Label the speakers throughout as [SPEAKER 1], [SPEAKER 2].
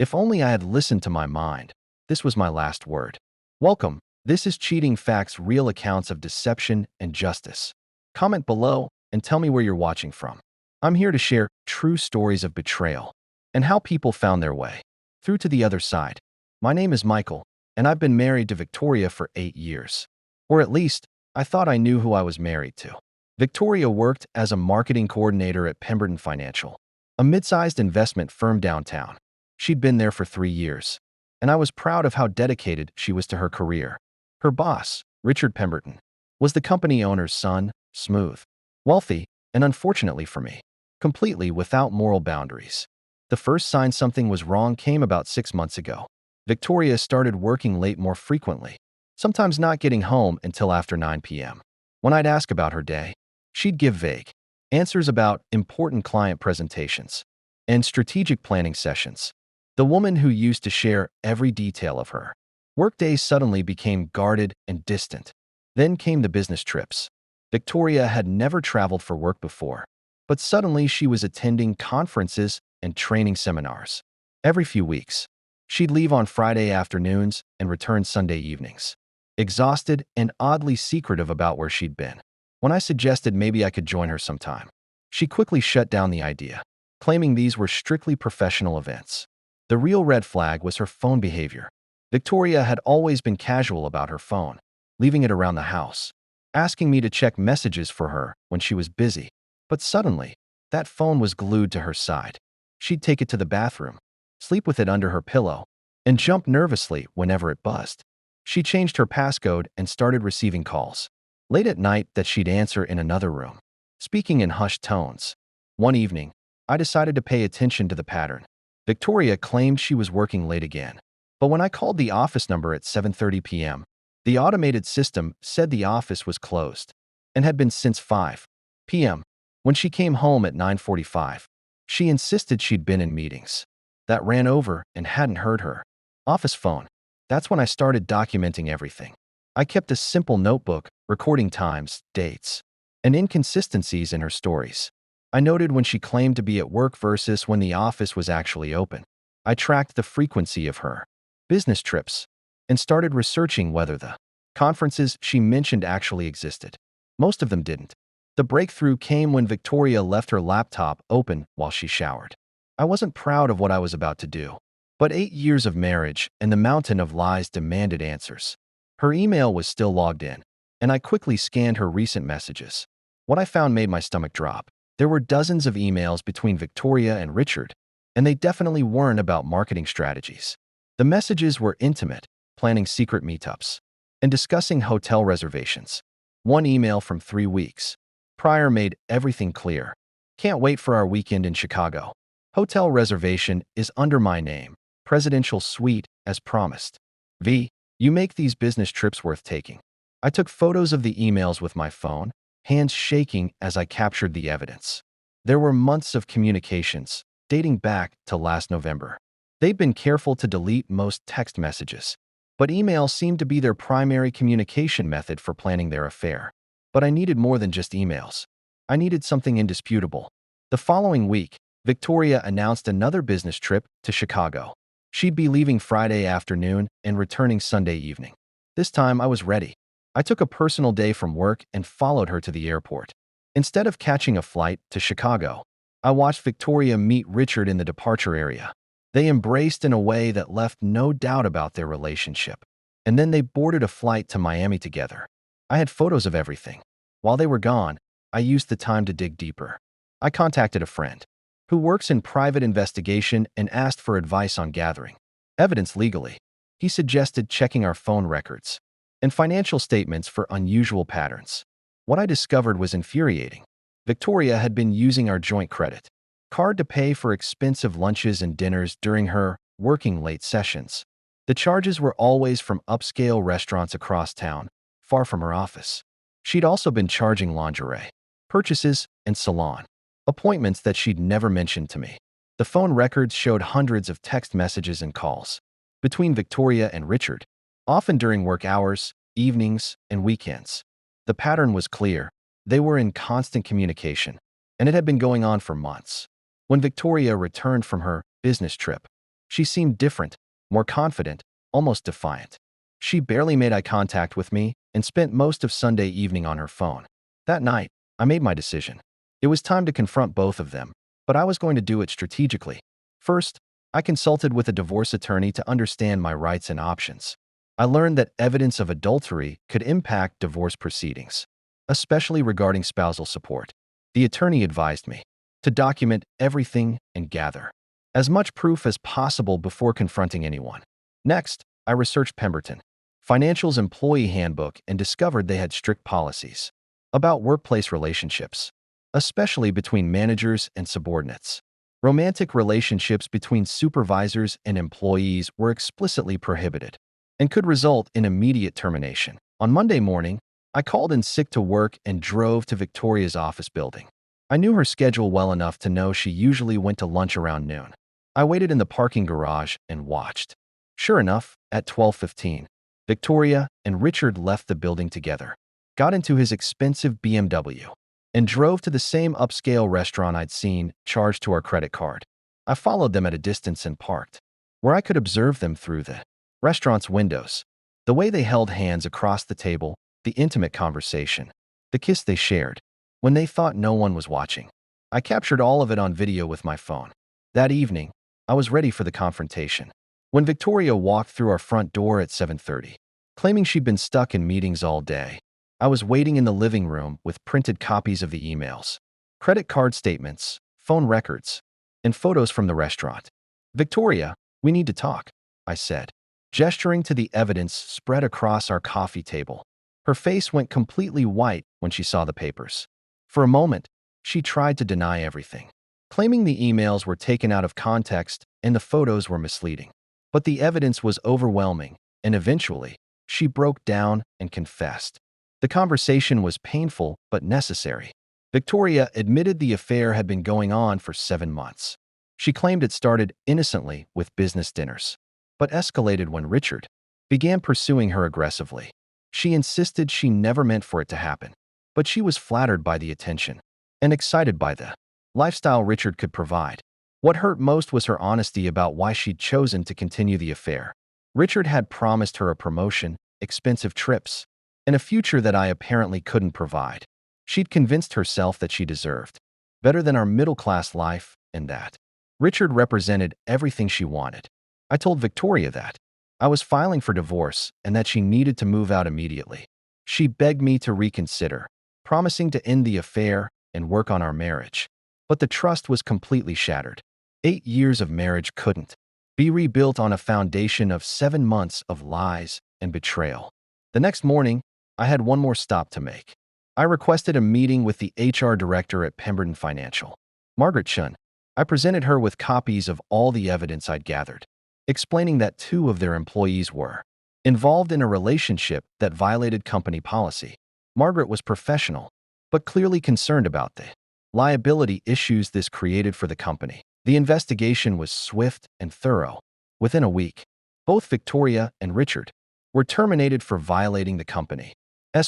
[SPEAKER 1] If only I had listened to my mind. This was my last word. Welcome. This is Cheating Facts, real accounts of deception and justice. Comment below and tell me where you're watching from. I'm here to share true stories of betrayal and how people found their way through to the other side. My name is Michael, and I've been married to Victoria for 8 years. Or at least, I thought I knew who I was married to. Victoria worked as a marketing coordinator at Pemberton Financial, a mid-sized investment firm downtown. She'd been there for 3 years, and I was proud of how dedicated she was to her career. Her boss, Richard Pemberton, was the company owner's son, smooth, wealthy, and unfortunately for me, completely without moral boundaries. The first sign something was wrong came about 6 months ago. Victoria started working late more frequently, sometimes not getting home until after 9 p.m. When I'd ask about her day, she'd give vague answers about important client presentations and strategic planning sessions. The woman who used to share every detail of her workdays suddenly became guarded and distant. Then came the business trips. Victoria had never traveled for work before, but suddenly she was attending conferences and training seminars. Every few weeks, she'd leave on Friday afternoons and return Sunday evenings, exhausted and oddly secretive about where she'd been. When I suggested maybe I could join her sometime, she quickly shut down the idea, claiming these were strictly professional events. The real red flag was her phone behavior. Victoria had always been casual about her phone, leaving it around the house, asking me to check messages for her when she was busy. But suddenly, that phone was glued to her side. She'd take it to the bathroom, sleep with it under her pillow, and jump nervously whenever it buzzed. She changed her passcode and started receiving calls late at night that she'd answer in another room, speaking in hushed tones. One evening, I decided to pay attention to the pattern. Victoria claimed she was working late again, but when I called the office number at 7:30 p.m., the automated system said the office was closed and had been since 5 p.m. When she came home at 9:45, she insisted she'd been in meetings that ran over and hadn't heard her office phone. That's when I started documenting everything. I kept a simple notebook recording times, dates, and inconsistencies in her stories. I noted when she claimed to be at work versus when the office was actually open. I tracked the frequency of her business trips and started researching whether the conferences she mentioned actually existed. Most of them didn't. The breakthrough came when Victoria left her laptop open while she showered. I wasn't proud of what I was about to do, but 8 years of marriage and the mountain of lies demanded answers. Her email was still logged in, and I quickly scanned her recent messages. What I found made my stomach drop. There were dozens of emails between Victoria and Richard, and they definitely weren't about marketing strategies. The messages were intimate, planning secret meetups, and discussing hotel reservations. One email from 3 weeks prior made everything clear. Can't wait for our weekend in Chicago. Hotel reservation is under my name. Presidential suite, as promised. V. You make these business trips worth taking. I took photos of the emails with my phone, hands shaking as I captured the evidence. There were months of communications, dating back to last November. They'd been careful to delete most text messages, but email seemed to be their primary communication method for planning their affair. But I needed more than just emails. I needed something indisputable. The following week, Victoria announced another business trip to Chicago. She'd be leaving Friday afternoon and returning Sunday evening. This time I was ready. I took a personal day from work and followed her to the airport. Instead of catching a flight to Chicago, I watched Victoria meet Richard in the departure area. They embraced in a way that left no doubt about their relationship. And then they boarded a flight to Miami together. I had photos of everything. While they were gone, I used the time to dig deeper. I contacted a friend who works in private investigation and asked for advice on gathering evidence legally. He suggested checking our phone records and financial statements for unusual patterns. What I discovered was infuriating. Victoria had been using our joint credit card to pay for expensive lunches and dinners during her working late sessions. The charges were always from upscale restaurants across town, far from her office. She'd also been charging lingerie purchases and salon appointments that she'd never mentioned to me. The phone records showed hundreds of text messages and calls between Victoria and Richard, often during work hours, evenings, and weekends. The pattern was clear. They were in constant communication, and it had been going on for months. When Victoria returned from her business trip, She seemed different, more confident, almost defiant. She barely made eye contact with me and spent most of Sunday evening on her phone. That night, I made my decision. It was time to confront both of them, but I was going to do it strategically. First, I consulted with a divorce attorney to understand my rights and options. I learned that evidence of adultery could impact divorce proceedings, especially regarding spousal support. The attorney advised me to document everything and gather as much proof as possible before confronting anyone. Next, I researched Pemberton Financial's employee handbook and discovered they had strict policies about workplace relationships, especially between managers and subordinates. Romantic relationships between supervisors and employees were explicitly prohibited and could result in immediate termination. On Monday morning, I called in sick to work and drove to Victoria's office building. I knew her schedule well enough to know she usually went to lunch around noon. I waited in the parking garage and watched. Sure enough, at 12:15, Victoria and Richard left the building together, got into his expensive BMW, and drove to the same upscale restaurant I'd seen charged to our credit card. I followed them at a distance and parked, where I could observe them through the restaurant's windows. The way they held hands across the table, the intimate conversation, the kiss they shared, when they thought no one was watching. I captured all of it on video with my phone. That evening, I was ready for the confrontation. When Victoria walked through our front door at 7:30, claiming she'd been stuck in meetings all day, I was waiting in the living room with printed copies of the emails, credit card statements, phone records, and photos from the restaurant. "Victoria, we need to talk," I said, gesturing to the evidence spread across our coffee table. Her face went completely white when she saw the papers. For a moment, she tried to deny everything, claiming the emails were taken out of context and the photos were misleading. But the evidence was overwhelming, and eventually, she broke down and confessed. The conversation was painful but necessary. Victoria admitted the affair had been going on for 7 months. She claimed it started innocently with business dinners, but escalated when Richard began pursuing her aggressively. She insisted she never meant for it to happen, but she was flattered by the attention and excited by the lifestyle Richard could provide. What hurt most was her honesty about why she'd chosen to continue the affair. Richard had promised her a promotion, expensive trips, and a future that I apparently couldn't provide. She'd convinced herself that she deserved better than our middle-class life, and that Richard represented everything she wanted. I told Victoria that I was filing for divorce and that she needed to move out immediately. She begged me to reconsider, promising to end the affair and work on our marriage. But the trust was completely shattered. 8 years of marriage couldn't be rebuilt on a foundation of 7 months of lies and betrayal. The next morning, I had one more stop to make. I requested a meeting with the HR director at Pemberton Financial, Margaret Chun. I presented her with copies of all the evidence I'd gathered, explaining that 2 of their employees were involved in a relationship that violated company policy. Margaret was professional, but clearly concerned about the liability issues this created for the company. The investigation was swift and thorough. Within a week, both Victoria and Richard were terminated for violating the company's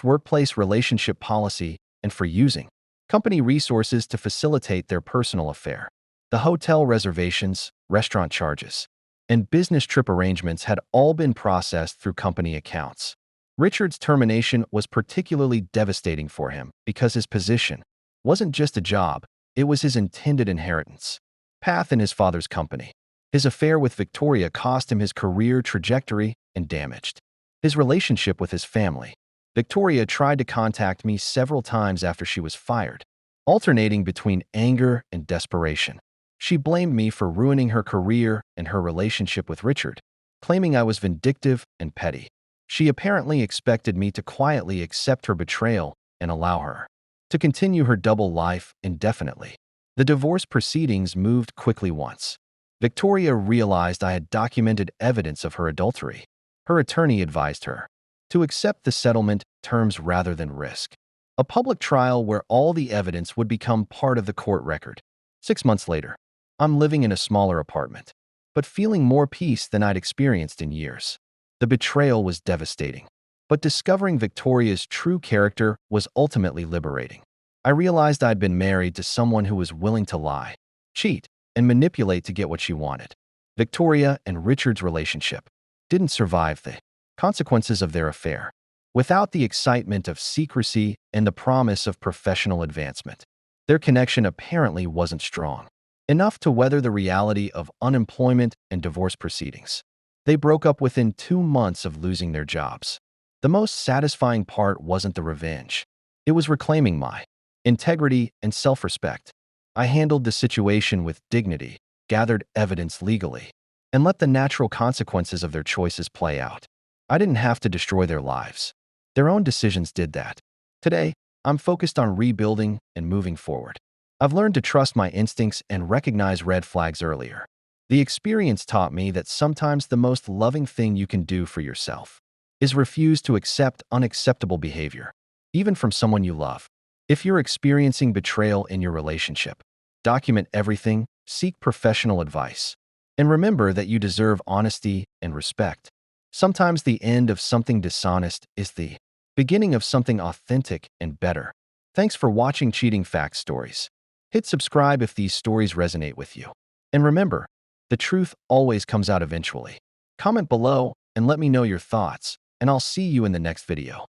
[SPEAKER 1] workplace relationship policy and for using company resources to facilitate their personal affair. The hotel reservations, restaurant charges, and business trip arrangements had all been processed through company accounts. Richard's termination was particularly devastating for him because his position wasn't just a job, it was his intended inheritance path in his father's company. His affair with Victoria cost him his career trajectory and damaged his relationship with his family. Victoria tried to contact me several times after she was fired, alternating between anger and desperation. She blamed me for ruining her career and her relationship with Richard, claiming I was vindictive and petty. She apparently expected me to quietly accept her betrayal and allow her to continue her double life indefinitely. The divorce proceedings moved quickly once Victoria realized I had documented evidence of her adultery. Her attorney advised her to accept the settlement terms rather than risk a public trial where all the evidence would become part of the court record. 6 months later, I'm living in a smaller apartment, but feeling more peace than I'd experienced in years. The betrayal was devastating, but discovering Victoria's true character was ultimately liberating. I realized I'd been married to someone who was willing to lie, cheat, and manipulate to get what she wanted. Victoria and Richard's relationship didn't survive the consequences of their affair. Without the excitement of secrecy and the promise of professional advancement, their connection apparently wasn't strong enough to weather the reality of unemployment and divorce proceedings. They broke up within 2 months of losing their jobs. The most satisfying part wasn't the revenge. It was reclaiming my integrity and self-respect. I handled the situation with dignity, gathered evidence legally, and let the natural consequences of their choices play out. I didn't have to destroy their lives. Their own decisions did that. Today, I'm focused on rebuilding and moving forward. I've learned to trust my instincts and recognize red flags earlier. The experience taught me that sometimes the most loving thing you can do for yourself is refuse to accept unacceptable behavior, even from someone you love. If you're experiencing betrayal in your relationship, document everything, seek professional advice, and remember that you deserve honesty and respect. Sometimes the end of something dishonest is the beginning of something authentic and better. Thanks for watching Cheating Facts Stories. Hit subscribe if these stories resonate with you. And remember, the truth always comes out eventually. Comment below and let me know your thoughts, and I'll see you in the next video.